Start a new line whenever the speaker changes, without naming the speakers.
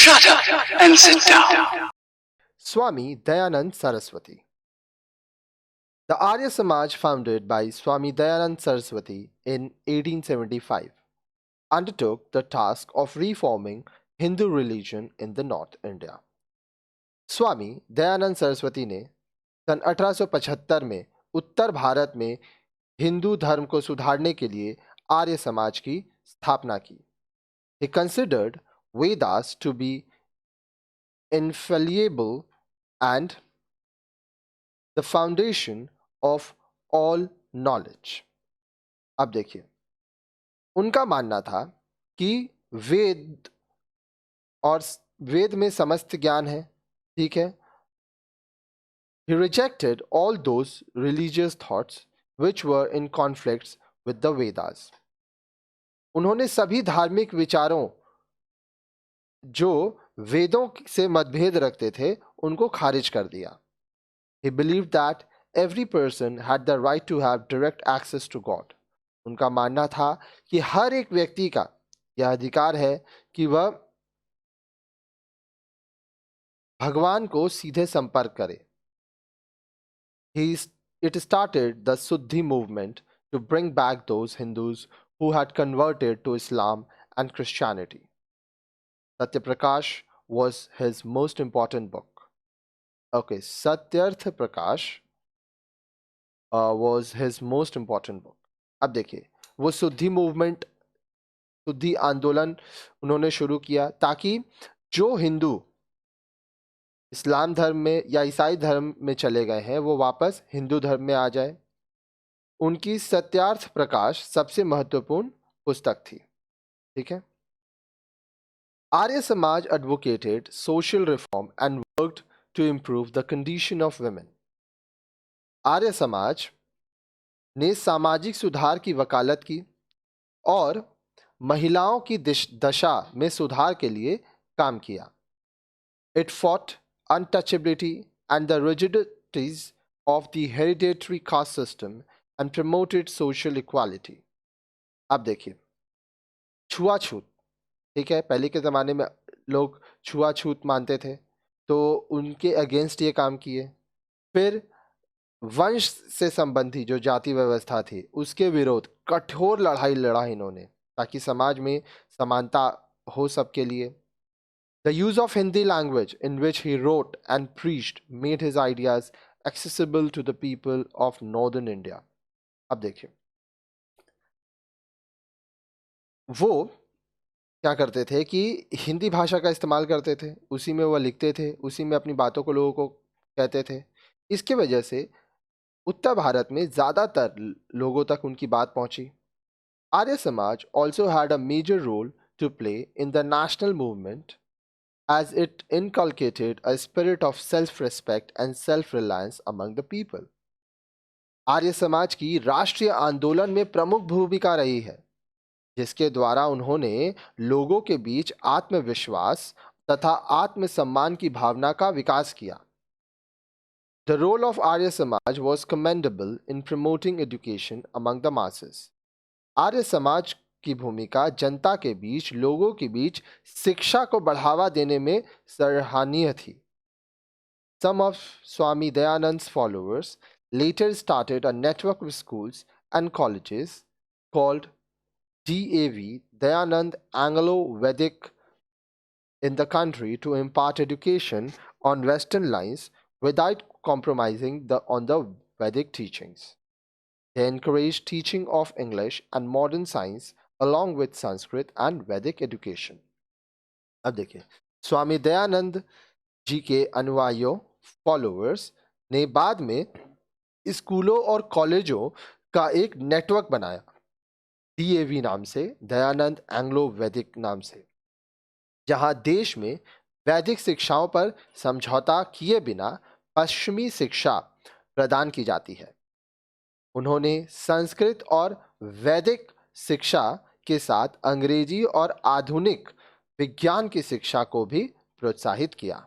Shut up and sit down.
Swami Dayanand Saraswati. The Arya Samaj, founded by Swami Dayanand Saraswati in 1875, undertook the task of reforming Hindu religion in the North India. Swami Dayanand Saraswati ने सन 1875 में उत्तर भारत में हिंदू धर्म को सुधारने के लिए आर्य समाज की स्थापना की. He considered Vedas to be infallible and the foundation of all knowledge. अब देखिए, उनका मानना था कि वेद और वेद में समस्त ज्ञान है. ठीक है. He rejected all those religious thoughts which were in conflicts with the Vedas. उन्होंने सभी धार्मिक विचारों जो वेदों से मतभेद रखते थे उनको खारिज कर दिया. He believed that every person had the right to have direct access to God. उनका मानना था कि हर एक व्यक्ति का यह अधिकार है कि वह भगवान को सीधे संपर्क करे. It started the Suddhi movement to bring back those Hindus who had converted to Islam and Christianity. Satya Prakash was his most important book. Okay, Satyarth Prakash was his most important book. अब देखिए, वो शुद्धि movement, शुद्धि आंदोलन उन्होंने शुरू किया ताकि जो हिंदू इस्लाम धर्म में या ईसाई धर्म में चले गए हैं वो वापस हिंदू धर्म में आ जाए. उनकी सत्यार्थ प्रकाश सबसे महत्वपूर्ण पुस्तक थी. ठीक है. Arya Samaj advocated social reform and worked to improve the condition of women. Arya Samaj ने सामाजिक सुधार की वकालत की और महिलाओं की दशा में सुधार के लिए काम किया. It fought untouchability and the rigidities of the hereditary caste system and promoted social equality. अब देखिए, छुआछूत. ठीक है, पहले के ज़माने में लोग छुआछूत मानते थे तो उनके अगेंस्ट ये काम किए. फिर वंश से संबंधी जो जाति व्यवस्था थी उसके विरोध कठोर लड़ाई लड़ा इन्होंने ताकि समाज में समानता हो सबके लिए. The use of Hindi language in which he wrote and preached made his ideas accessible to the people of northern India. अब देखिए, वो क्या करते थे कि हिंदी भाषा का इस्तेमाल करते थे, उसी में वो लिखते थे, उसी में अपनी बातों को लोगों को कहते थे. इसकी वजह से उत्तर भारत में ज़्यादातर लोगों तक उनकी बात पहुंची. Arya Samaj also had a major role to play in the national movement as it inculcated a spirit of self-respect and self-reliance among the people. Arya Samaj की राष्ट्रीय आंदोलन में प्रमुख भूमिका रही है जिसके द्वारा उन्होंने लोगों के बीच आत्मविश्वास तथा आत्मसम्मान की भावना का विकास किया. The role of Arya Samaj was commendable in promoting education among the masses. Arya Samaj की भूमिका जनता के बीच, लोगों के बीच शिक्षा को बढ़ावा देने में सराहनीय थी. Some of Swami Dayanand's followers later started a network of schools and colleges called DAV, Dayanand Anglo-Vedic, in the country to impart education on Western lines without compromising on the Vedic teachings. They encouraged teaching of English and modern science along with Sanskrit and Vedic education. अब देखिए, स्वामी दयानंद जी के अनुयायियों followers ने बाद में स्कूलों और कॉलेजों का एक नेटवर्क बनाया DAV नाम से, दयानंद एंग्लो वैदिक नाम से, जहां देश में वैदिक शिक्षाओं पर समझौता किए बिना पश्चिमी शिक्षा प्रदान की जाती है. उन्होंने संस्कृत और वैदिक शिक्षा के साथ अंग्रेजी और आधुनिक विज्ञान की शिक्षा को भी प्रोत्साहित किया.